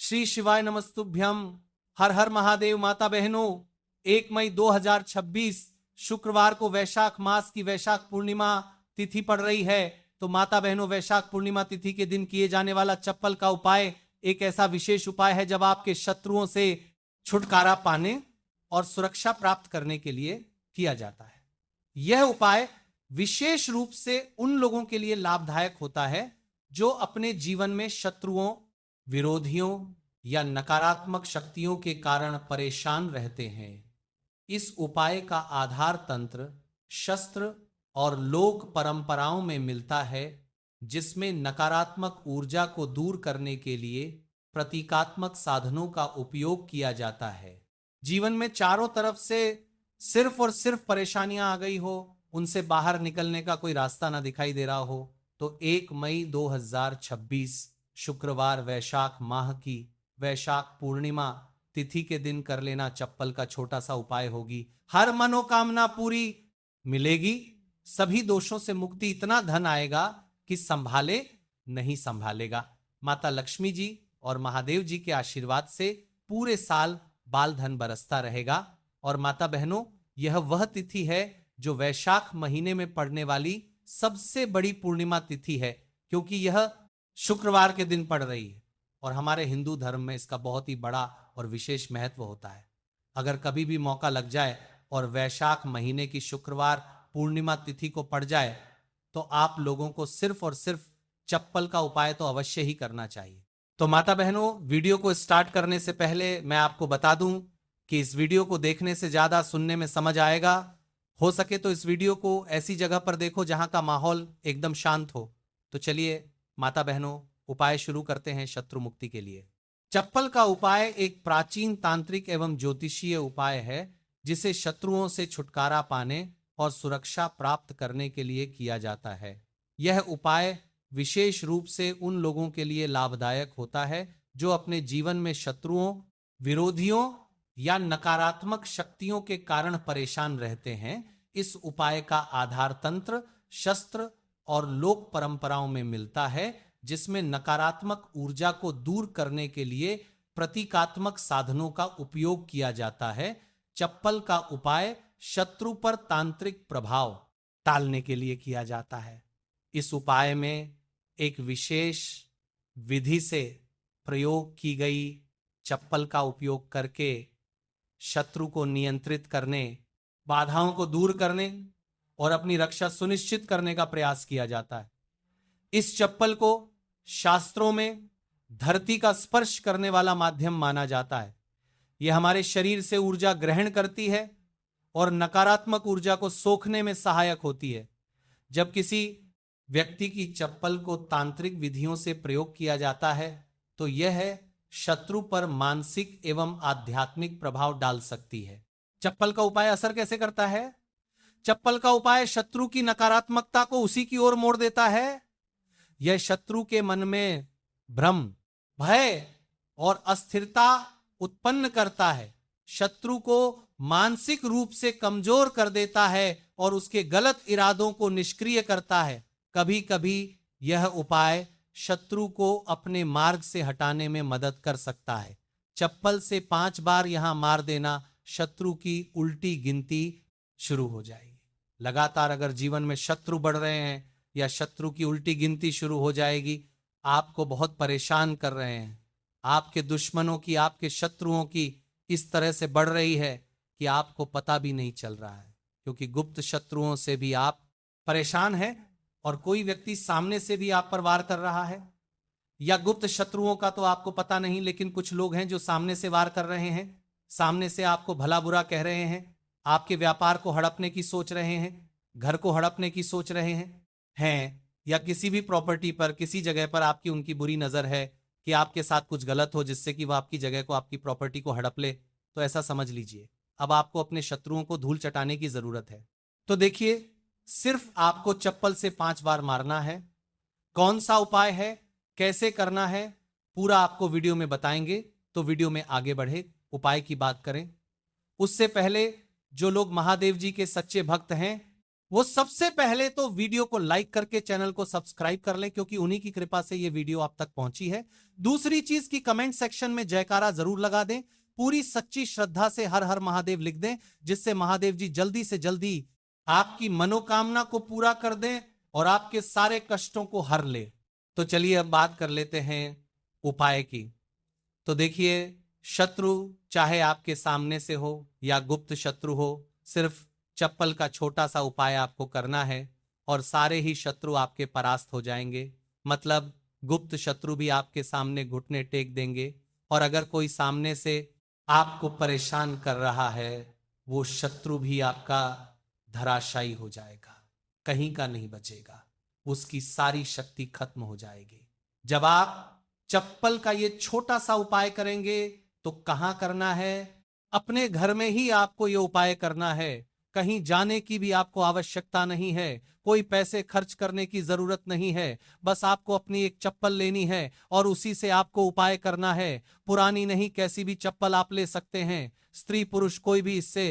श्री शिवाय नमस्तुभ्यम। हर हर महादेव। माता बहनों, 1 मई 2026 शुक्रवार को वैशाख मास की वैशाख पूर्णिमा तिथि पड़ रही है। तो माता बहनों, वैशाख पूर्णिमा तिथि के दिन किए जाने वाला चप्पल का उपाय एक ऐसा विशेष उपाय है जब आपके शत्रुओं से छुटकारा पाने और सुरक्षा प्राप्त करने के लिए किया जाता है। यह उपाय विशेष रूप से उन लोगों के लिए लाभदायक होता है जो अपने जीवन में शत्रुओं, विरोधियों या नकारात्मक शक्तियों के कारण परेशान रहते हैं। इस उपाय का आधार तंत्र शस्त्र और लोक परंपराओं में मिलता है, जिसमें नकारात्मक ऊर्जा को दूर करने के लिए प्रतीकात्मक साधनों का उपयोग किया जाता है। जीवन में चारों तरफ से सिर्फ और सिर्फ परेशानियां आ गई हो, उनसे बाहर निकलने का कोई रास्ता ना दिखाई दे रहा हो, तो 1 मई 2026 शुक्रवार वैशाख माह की वैशाख पूर्णिमा तिथि के दिन कर लेना चप्पल का छोटा सा उपाय होगी। हर मनोकामना पूरी मिलेगी, सभी दोषों से मुक्ति, इतना धन आएगा कि संभाले नहीं संभालेगा। माता लक्ष्मी जी और महादेव जी के आशीर्वाद से पूरे साल बाल धन बरसता रहेगा। और माता बहनों, यह वह तिथि है जो वैशाख महीने में पड़ने वाली सबसे बड़ी पूर्णिमा तिथि है, क्योंकि यह शुक्रवार के दिन पड़ रही है और हमारे हिंदू धर्म में इसका बहुत ही बड़ा और विशेष महत्व होता है। अगर कभी भी मौका लग जाए और वैशाख महीने की शुक्रवार पूर्णिमा तिथि को पड़ जाए, तो आप लोगों को सिर्फ और सिर्फ चप्पल का उपाय तो अवश्य ही करना चाहिए। तो माता बहनों, वीडियो को स्टार्ट करने से पहले मैं आपको बता दूं कि इस वीडियो को देखने से ज्यादा सुनने में समझ आएगा। हो सके तो इस वीडियो को ऐसी जगह पर देखो जहां का माहौल एकदम शांत हो। तो चलिए माता बहनों, उपाय शुरू करते हैं शत्रु मुक्ति के लिए। चप्पल का उपाय एक प्राचीन तांत्रिक एवं ज्योतिषीय उपाय है, जिसे शत्रुओं से छुटकारा पाने और सुरक्षा प्राप्त करने के लिए किया जाता है। यह उपाय विशेष रूप से उन लोगों के लिए लाभदायक होता है जो अपने जीवन में शत्रुओं, विरोधियों या नकारात्मक शक्तियों के कारण परेशान रहते हैं। इस उपाय का आधार तंत्र शस्त्र और लोक परंपराओं में मिलता है, जिसमें नकारात्मक ऊर्जा को दूर करने के लिए प्रतीकात्मक साधनों का उपयोग किया जाता है। चप्पल का उपाय शत्रु पर तांत्रिक प्रभाव टालने के लिए किया जाता है। इस उपाय में एक विशेष विधि से प्रयोग की गई चप्पल का उपयोग करके शत्रु को नियंत्रित करने, बाधाओं को दूर करने और अपनी रक्षा सुनिश्चित करने का प्रयास किया जाता है। इस चप्पल को शास्त्रों में धरती का स्पर्श करने वाला माध्यम माना जाता है। यह हमारे शरीर से ऊर्जा ग्रहण करती है और नकारात्मक ऊर्जा को सोखने में सहायक होती है। जब किसी व्यक्ति की चप्पल को तांत्रिक विधियों से प्रयोग किया जाता है, तो यह शत्रु पर मानसिक एवं आध्यात्मिक प्रभाव डाल सकती है। चप्पल का उपाय असर कैसे करता है? चप्पल का उपाय शत्रु की नकारात्मकता को उसी की ओर मोड़ देता है। यह शत्रु के मन में भ्रम, भय और अस्थिरता उत्पन्न करता है, शत्रु को मानसिक रूप से कमजोर कर देता है और उसके गलत इरादों को निष्क्रिय करता है। कभी कभी यह उपाय शत्रु को अपने मार्ग से हटाने में मदद कर सकता है। चप्पल से 5 बार यहां मार देना, शत्रु की उल्टी गिनती शुरू हो जाएगी। लगातार अगर जीवन में शत्रु बढ़ रहे हैं या शत्रु की उल्टी गिनती शुरू हो जाएगी, आपको बहुत परेशान कर रहे हैं, आपके दुश्मनों की, आपके शत्रुओं की इस तरह से बढ़ रही है कि आपको पता भी नहीं चल रहा है, क्योंकि गुप्त शत्रुओं से भी आप परेशान हैं और कोई व्यक्ति सामने से भी आप पर वार कर रहा है। या गुप्त शत्रुओं का तो आपको पता नहीं, लेकिन कुछ लोग हैं जो सामने से वार कर रहे हैं, सामने से आपको भला बुरा कह रहे हैं, आपके व्यापार को हड़पने की सोच रहे हैं, घर को हड़पने की सोच रहे हैं, या किसी भी प्रॉपर्टी पर, किसी जगह पर आपकी उनकी बुरी नजर है कि आपके साथ कुछ गलत हो जिससे कि वह आपकी जगह को, आपकी प्रॉपर्टी को हड़प ले। तो ऐसा समझ लीजिए अब आपको अपने शत्रुओं को धूल चटाने की जरूरत है। तो देखिए, सिर्फ आपको चप्पल से 5 बार मारना है। कौन सा उपाय है, कैसे करना है, पूरा आपको वीडियो में बताएंगे। तो वीडियो में आगे बढ़े, उपाय की बात करें उससे पहले जो लोग महादेव जी के सच्चे भक्त हैं वो सबसे पहले तो वीडियो को लाइक करके चैनल को सब्सक्राइब कर लें, क्योंकि उन्हीं की कृपा से ये वीडियो आप तक पहुंची है। दूसरी चीज की कमेंट सेक्शन में जयकारा जरूर लगा दें, पूरी सच्ची श्रद्धा से हर हर महादेव लिख दें, जिससे महादेव जी जल्दी से जल्दी आपकी मनोकामना को पूरा कर दें और आपके सारे कष्टों को हर ले। तो चलिए अब बात कर लेते हैं उपाय की। तो देखिए, शत्रु चाहे आपके सामने से हो या गुप्त शत्रु हो, सिर्फ चप्पल का छोटा सा उपाय आपको करना है और सारे ही शत्रु आपके परास्त हो जाएंगे। मतलब गुप्त शत्रु भी आपके सामने घुटने टेक देंगे, और अगर कोई सामने से आपको परेशान कर रहा है, वो शत्रु भी आपका धराशायी हो जाएगा, कहीं का नहीं बचेगा, उसकी सारी शक्ति खत्म हो जाएगी। जब आप चप्पल का ये छोटा सा उपाय करेंगे तो कहां करना है? अपने घर में ही आपको ये उपाय करना है। कहीं जाने की भी आपको आवश्यकता नहीं है, कोई पैसे खर्च करने की जरूरत नहीं है। बस आपको अपनी एक चप्पल लेनी है और उसी से आपको उपाय करना है। पुरानी नहीं, कैसी भी चप्पल आप ले सकते हैं, स्त्री पुरुष कोई भी इससे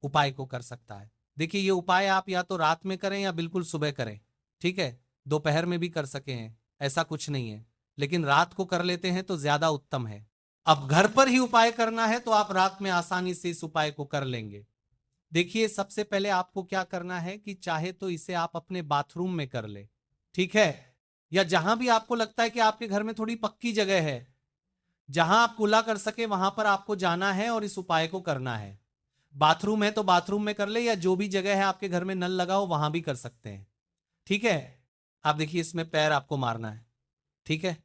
उपाय को कर सकता है। देखिए, ये उपाय आप या तो रात में करें या बिल्कुल सुबह करें, ठीक है? दोपहर में भी कर सके हैं, ऐसा कुछ नहीं है, लेकिन रात को कर लेते हैं तो ज्यादा उत्तम है। अब घर पर ही उपाय करना है तो आप रात में आसानी से इस उपाय को कर लेंगे। देखिए, सबसे पहले आपको क्या करना है कि चाहे तो इसे आप अपने बाथरूम में कर ले, ठीक है? या जहां भी आपको लगता है कि आपके घर में थोड़ी पक्की जगह है, जहां आप कुल्ला कर सके, वहां पर आपको जाना है और इस उपाय को करना है। बाथरूम है तो बाथरूम में कर ले, या जो भी जगह है आपके घर में नल लगा हो वहां भी कर सकते हैं, ठीक है? आप देखिए, इसमें पैर आपको मारना है, ठीक है?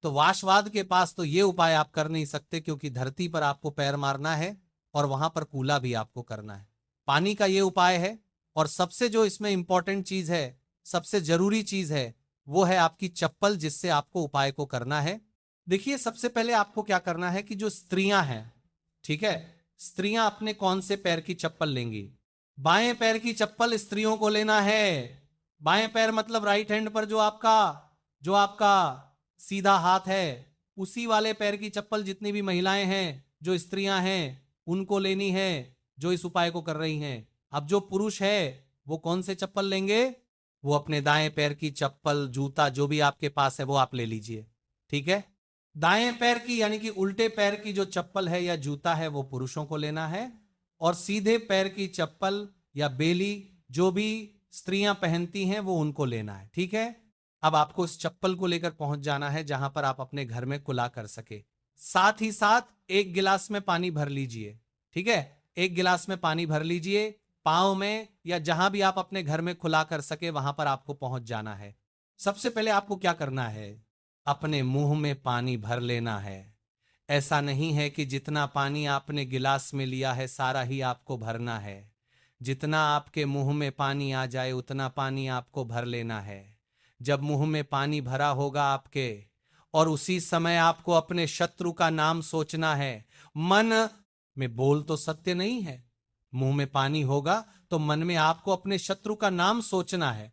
तो वाशवाद के पास तो ये उपाय आप कर नहीं सकते, क्योंकि धरती पर आपको पैर मारना है और वहां पर कूला भी आपको करना है। पानी का ये उपाय है, और सबसे जो इसमें इंपॉर्टेंट चीज है, सबसे जरूरी चीज है, वो है आपकी चप्पल, जिससे आपको उपाय को करना है। देखिए, सबसे पहले आपको क्या करना है कि जो स्त्रियां हैं, ठीक है, स्त्रियां अपने कौन से पैर की चप्पल लेंगी? बाएं पैर की चप्पल स्त्रियों को लेना है। बाएं पैर मतलब राइट हैंड पर जो आपका सीधा हाथ है, उसी वाले पैर की चप्पल जितनी भी महिलाएं हैं, जो स्त्रियां हैं, उनको लेनी है, जो इस उपाय को कर रही हैं। अब जो पुरुष है वो कौन से चप्पल लेंगे? वो अपने दाएं पैर की चप्पल, जूता जो भी आपके पास है वो आप ले लीजिए, ठीक है? दाएं पैर की यानी कि उल्टे पैर की जो चप्पल है या जूता है वो पुरुषों को लेना है, और सीधे पैर की चप्पल या बेली जो भी स्त्रियां पहनती हैं वो उनको लेना है, ठीक है? अब आपको इस चप्पल को लेकर पहुंच जाना है जहां पर आप अपने घर में कुल्ला कर सके। साथ ही साथ एक गिलास में पानी भर लीजिए, ठीक है? एक गिलास में पानी भर लीजिए, पांव में या जहां भी आप अपने घर में खुला कर सके वहां पर आपको पहुंच जाना है। सबसे पहले आपको क्या करना है? अपने मुंह में पानी भर लेना है। ऐसा नहीं है कि जितना पानी आपने गिलास में लिया है सारा ही आपको भरना है। जितना आपके मुंह में पानी आ जाए उतना पानी आपको भर लेना है। जब मुंह में पानी भरा होगा आपके, और उसी समय आपको अपने शत्रु का नाम सोचना है। मन में बोल तो सत्य नहीं है, मुंह में पानी होगा तो मन में आपको अपने शत्रु का नाम सोचना है।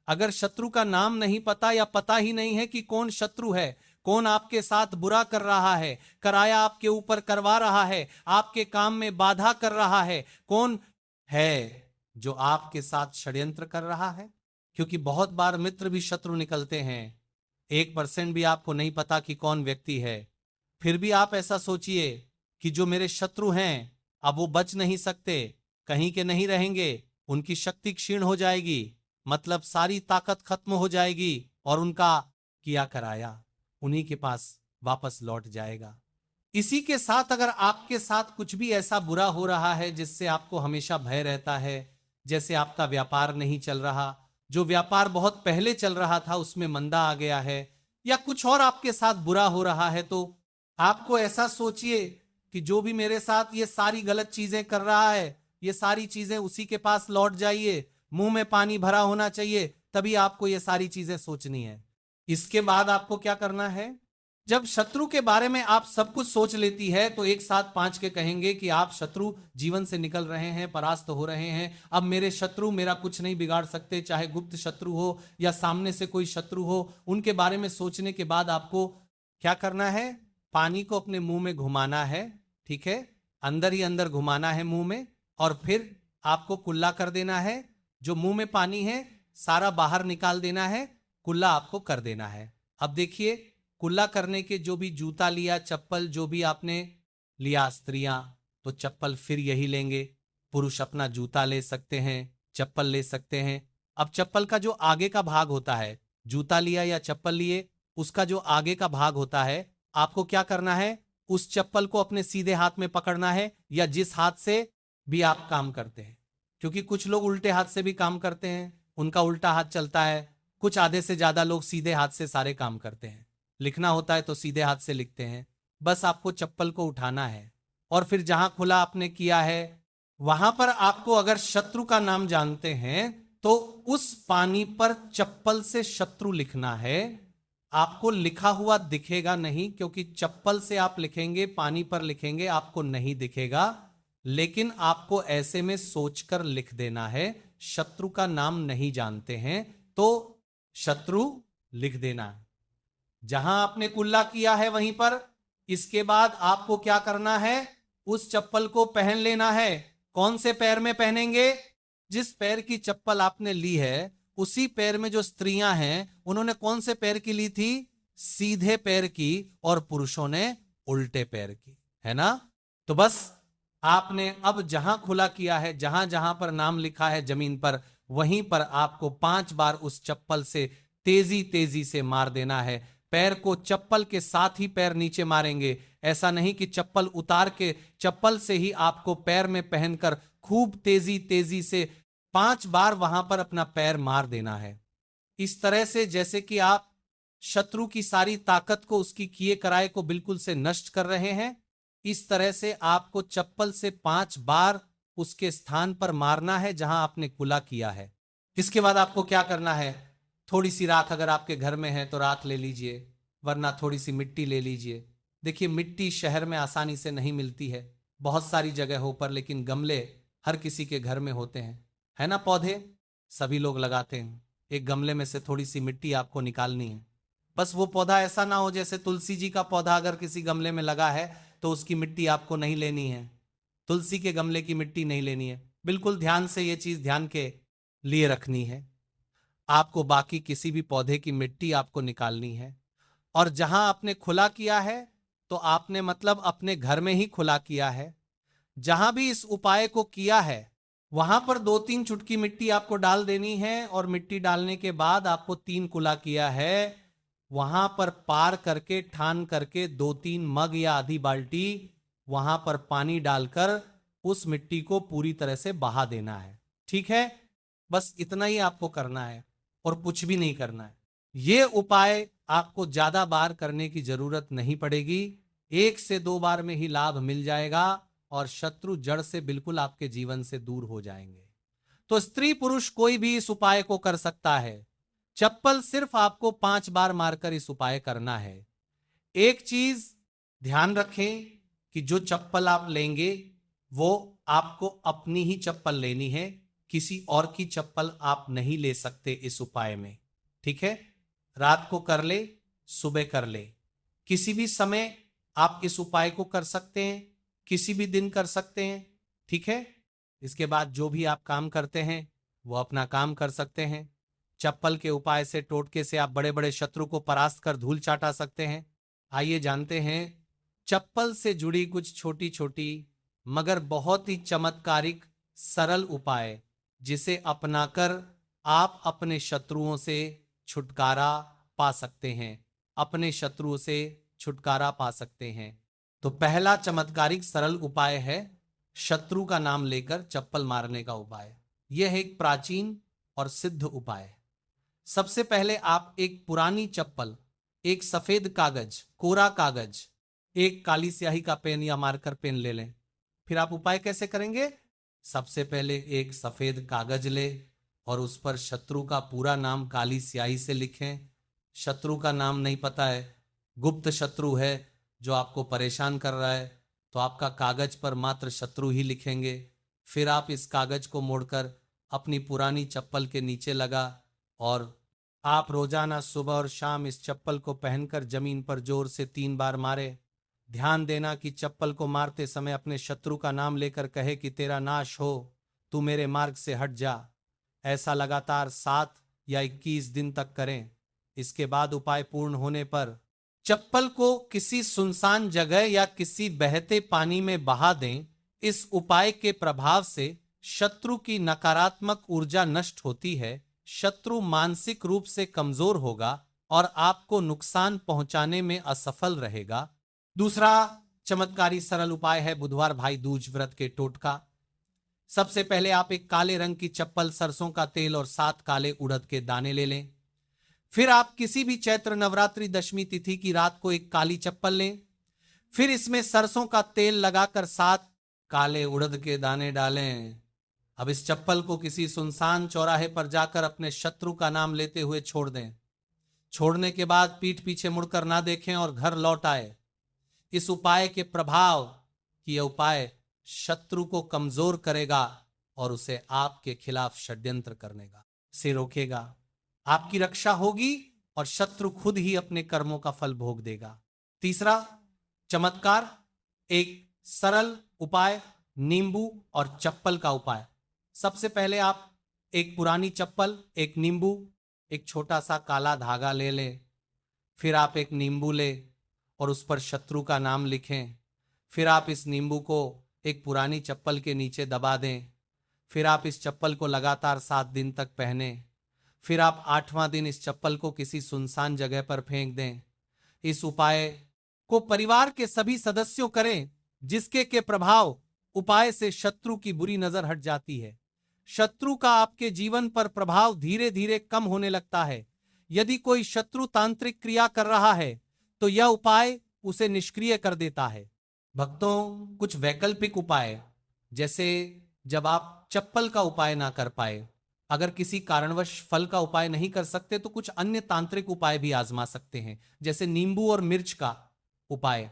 अगर शत्रु का नाम नहीं पता या पता ही नहीं है कि कौन शत्रु है, कौन आपके साथ बुरा कर रहा है, कराया आपके ऊपर करवा रहा है, आपके काम में बाधा कर रहा है, कौन है जो आपके साथ षड्यंत्र कर रहा है? क्योंकि बहुत बार मित्र भी शत्रु निकलते हैं। 1% भी आपको नहीं पता कि कौन व्यक्ति है। फिर भी आप ऐसा सोचिए कि जो मेरे शत्रु हैं अब वो बच नहीं सकते, कहीं के नहीं रहेंगे, उनकी शक्ति क्षीण हो जाएगी, मतलब सारी ताकत खत्म हो जाएगी, और उनका किया कराया उन्हीं के पास वापस लौट जाएगा। इसी के साथ अगर आपके साथ कुछ भी ऐसा बुरा हो रहा है जिससे आपको हमेशा भय रहता है, जैसे आपका व्यापार नहीं चल रहा, जो व्यापार बहुत पहले चल रहा था उसमें मंदा आ गया है, या कुछ और आपके साथ बुरा हो रहा है, तो आपको ऐसा सोचिए कि जो भी मेरे साथ ये सारी गलत चीजें कर रहा है, ये सारी चीजें उसी के पास लौट जाइए। मुंह में पानी भरा होना चाहिए, तभी आपको ये सारी चीजें सोचनी है। इसके बाद आपको क्या करना है? जब शत्रु के बारे में आप सब कुछ सोच लेती है तो एक साथ 5 के कहेंगे कि आप शत्रु जीवन से निकल रहे हैं, परास्त हो रहे हैं। अब मेरे शत्रु मेरा कुछ नहीं बिगाड़ सकते, चाहे गुप्त शत्रु हो या सामने से कोई शत्रु हो। उनके बारे में सोचने के बाद आपको क्या करना है? पानी को अपने मुंह में घुमाना है, ठीक है? अंदर ही अंदर घुमाना है मुंह में, और फिर आपको कुल्ला कर देना है। जो मुंह में पानी है सारा बाहर निकाल देना है, कुल्ला आपको कर देना है। अब देखिए, कुल्ला करने के जो भी जूता लिया, चप्पल जो भी आपने लिया, स्त्रियां तो चप्पल फिर यही लेंगे, पुरुष अपना जूता ले सकते हैं, चप्पल ले सकते हैं। अब चप्पल का जो आगे का भाग होता है, जूता लिया या चप्पल लिए, उसका जो आगे का भाग होता है, आपको क्या करना है, उस चप्पल को अपने सीधे हाथ में पकड़ना है, या जिस हाथ से भी आप काम करते हैं, क्योंकि कुछ लोग उल्टे हाथ से भी काम करते हैं, उनका उल्टा हाथ चलता है। कुछ आधे से ज्यादा लोग सीधे हाथ से सारे काम करते हैं, लिखना होता है तो सीधे हाथ से लिखते हैं। बस आपको चप्पल को उठाना है और फिर जहां खुला आपने किया है वहां पर आपको, अगर शत्रु का नाम जानते हैं तो उस पानी पर चप्पल से शत्रु लिखना है। आपको लिखा हुआ दिखेगा नहीं, क्योंकि चप्पल से आप लिखेंगे, पानी पर लिखेंगे, आपको नहीं दिखेगा, लेकिन आपको ऐसे में सोचकर लिख देना है। शत्रु का नाम नहीं जानते हैं तो शत्रु लिख देना है जहां आपने कुल्ला किया है वहीं पर। इसके बाद आपको क्या करना है, उस चप्पल को पहन लेना है। कौन से पैर में पहनेंगे, जिस पैर की चप्पल आपने ली है उसी पैर में। जो स्त्रियां हैं उन्होंने कौन से पैर की ली थी, सीधे पैर की, और पुरुषों ने उल्टे पैर की, है ना। तो बस आपने अब जहां खुला किया है, जहां जहां पर नाम लिखा है जमीन पर, वहीं पर आपको 5 बार उस चप्पल से तेजी तेजी से मार देना है। पैर को चप्पल के साथ ही पैर नीचे मारेंगे, ऐसा नहीं कि चप्पल उतार के चप्पल से ही आपको पैर में पहनकर खूब तेजी तेजी से 5 बार वहां पर अपना पैर मार देना है। इस तरह से जैसे कि आप शत्रु की सारी ताकत को, उसकी किए कराए को बिल्कुल से नष्ट कर रहे हैं। इस तरह से आपको चप्पल से 5 बार उसके स्थान पर मारना है जहां आपने कुला किया है। इसके बाद आपको क्या करना है, थोड़ी सी राख अगर आपके घर में है तो राख ले लीजिए, वरना थोड़ी सी मिट्टी ले लीजिए। देखिए, मिट्टी शहर में आसानी से नहीं मिलती है, बहुत सारी जगहों पर, लेकिन गमले हर किसी के घर में होते हैं, है ना। पौधे सभी लोग लगाते हैं। एक गमले में से थोड़ी सी मिट्टी आपको निकालनी है। बस वो पौधा ऐसा ना हो, जैसे तुलसी जी का पौधा अगर किसी गमले में लगा है तो उसकी मिट्टी आपको नहीं लेनी है, तुलसी के गमले की मिट्टी नहीं लेनी है। बिल्कुल ध्यान से ये चीज ध्यान के लिए रखनी है। आपको बाकी किसी भी पौधे की मिट्टी आपको निकालनी है। और जहां आपने खुला किया है तो आपने मतलब अपने घर में ही खुला किया है। जहां भी इस उपाय को किया है वहां पर 2-3 चुटकी मिट्टी आपको डाल देनी है, और मिट्टी डालने के बाद आपको 3 कुला किया है वहां पर पार करके, ठान करके 2-3 मग या आधी बाल्टी वहां पर पानी डालकर उस मिट्टी को पूरी तरह से बहा देना है। ठीक है, बस इतना ही आपको करना है और कुछ भी नहीं करना है। ये उपाय आपको ज्यादा बार करने की जरूरत नहीं पड़ेगी, 1 से 2 बार में ही लाभ मिल जाएगा और शत्रु जड़ से बिल्कुल आपके जीवन से दूर हो जाएंगे। तो स्त्री पुरुष कोई भी इस उपाय को कर सकता है। चप्पल सिर्फ आपको 5 बार मारकर इस उपाय करना है। एक चीज ध्यान रखें कि जो चप्पल आप लेंगे वो आपको अपनी ही चप्पल लेनी है, किसी और की चप्पल आप नहीं ले सकते इस उपाय में। ठीक है, रात को कर ले, सुबह कर ले, किसी भी समय आप इस उपाय को कर सकते हैं, किसी भी दिन कर सकते हैं। ठीक है, इसके बाद जो भी आप काम करते हैं वो अपना काम कर सकते हैं। चप्पल के उपाय से, टोटके से आप बड़े बड़े शत्रु को परास्त कर धूल चाटा सकते हैं। आइए जानते हैं चप्पल से जुड़ी कुछ छोटी छोटी मगर बहुत ही चमत्कारिक सरल उपाय, जिसे अपनाकर आप अपने शत्रुओं से छुटकारा पा सकते हैं, अपने शत्रुओं से छुटकारा पा सकते हैं। तो पहला चमत्कारिक सरल उपाय है शत्रु का नाम लेकर चप्पल मारने का उपाय। यह एक प्राचीन और सिद्ध उपाय है। सबसे पहले आप एक पुरानी चप्पल, एक सफेद कागज, कोरा कागज, एक काली स्याही का पेन या मार्कर पेन ले लें। फिर आप उपाय कैसे करेंगे, सबसे पहले एक सफेद कागज ले और उस पर शत्रु का पूरा नाम काली स्याही से लिखें। शत्रु का नाम नहीं पता है, गुप्त शत्रु है जो आपको परेशान कर रहा है, तो आपका कागज पर मात्र शत्रु ही लिखेंगे। फिर आप इस कागज को मोड़कर अपनी पुरानी चप्पल के नीचे लगा और आप रोजाना सुबह और शाम इस चप्पल को पहनकर जमीन पर जोर से 3 बार मारे। ध्यान देना कि चप्पल को मारते समय अपने शत्रु का नाम लेकर कहे कि तेरा नाश हो, तू मेरे मार्ग से हट जा। ऐसा लगातार 7 या 21 दिन तक करें। इसके बाद उपाय पूर्ण होने पर चप्पल को किसी सुनसान जगह या किसी बहते पानी में बहा दें। इस उपाय के प्रभाव से शत्रु की नकारात्मक ऊर्जा नष्ट होती है, शत्रु मानसिक रूप से कमजोर होगा और आपको नुकसान पहुंचाने में असफल रहेगा। दूसरा चमत्कारी सरल उपाय है बुधवार भाई दूज व्रत के टोटका। सबसे पहले आप एक काले रंग की चप्पल, सरसों का तेल और 7 काले उड़द के दाने ले लें। फिर आप किसी भी चैत्र नवरात्रि दशमी तिथि की रात को एक काली चप्पल लें। फिर इसमें सरसों का तेल लगाकर 7 काले उड़द के दाने डालें। अब इस चप्पल को किसी सुनसान चौराहे पर जाकर अपने शत्रु का नाम लेते हुए छोड़ दें। छोड़ने के बाद पीठ पीछे मुड़कर ना देखें और घर लौट आए। इस उपाय के प्रभाव कि यह उपाय शत्रु को कमजोर करेगा और उसे आपके खिलाफ षड्यंत्र करने से रोकेगा। आपकी रक्षा होगी और शत्रु खुद ही अपने कर्मों का फल भोग देगा। तीसरा चमत्कार, एक सरल उपाय, नींबू और चप्पल का उपाय। सबसे पहले आप एक पुरानी चप्पल, एक नींबू, एक छोटा सा काला धागा ले लें। फिर आप एक नींबू ले और उस पर शत्रु का नाम लिखें। फिर आप इस नींबू को एक पुरानी चप्पल के नीचे दबा दें। फिर आप इस चप्पल को लगातार 7 दिन तक पहने। फिर आप 8वां दिन इस चप्पल को किसी सुनसान जगह पर फेंक दें। इस उपाय को परिवार के सभी सदस्यों करें, जिसके के प्रभाव उपाय से शत्रु की बुरी नजर हट जाती है। शत्रु का आपके जीवन पर प्रभाव धीरे धीरे कम होने लगता है। यदि कोई शत्रु तांत्रिक क्रिया कर रहा है तो यह उपाय उसे निष्क्रिय कर देता है। भक्तों, कुछ वैकल्पिक उपाय, जैसे जब आप चप्पल का उपाय ना कर पाए, अगर किसी कारणवश फल का उपाय नहीं कर सकते तो कुछ अन्य तांत्रिक उपाय भी आजमा सकते हैं, जैसे नींबू और मिर्च का उपाय।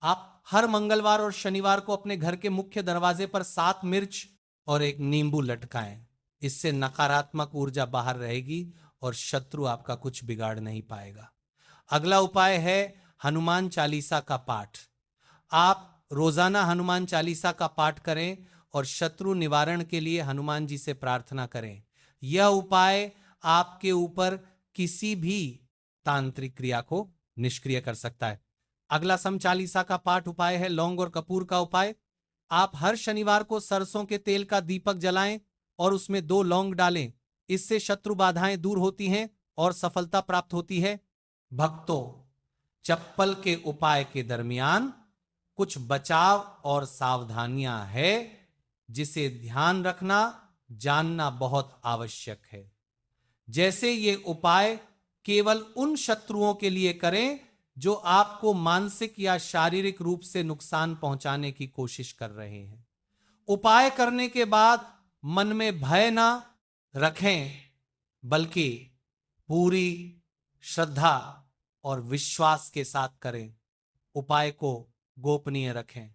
आप हर मंगलवार और शनिवार को अपने घर के मुख्य दरवाजे पर 7 मिर्च और एक नींबू लटकाएं। इससे नकारात्मक ऊर्जा बाहर रहेगी और शत्रु आपका कुछ बिगाड़ नहीं पाएगा। अगला उपाय है हनुमान चालीसा का पाठ। आप रोजाना हनुमान चालीसा का पाठ करें और शत्रु निवारण के लिए हनुमान जी से प्रार्थना करें। यह उपाय आपके ऊपर किसी भी तांत्रिक क्रिया को निष्क्रिय कर सकता है। अगला सम चालीसा का पाठ उपाय है लौंग और कपूर का उपाय। आप हर शनिवार को सरसों के तेल का दीपक जलाएं और उसमें 2 लौंग डालें। इससे शत्रु बाधाएं दूर होती हैं और सफलता प्राप्त होती है। भक्तों, चप्पल के उपाय के दरमियान कुछ बचाव और सावधानियां हैं, जिसे ध्यान रखना, जानना बहुत आवश्यक है। जैसे ये उपाय केवल उन शत्रुओं के लिए करें जो आपको मानसिक या शारीरिक रूप से नुकसान पहुंचाने की कोशिश कर रहे हैं। उपाय करने के बाद मन में भय ना रखें, बल्कि पूरी श्रद्धा और विश्वास के साथ करें। उपाय को गोपनीय रखें।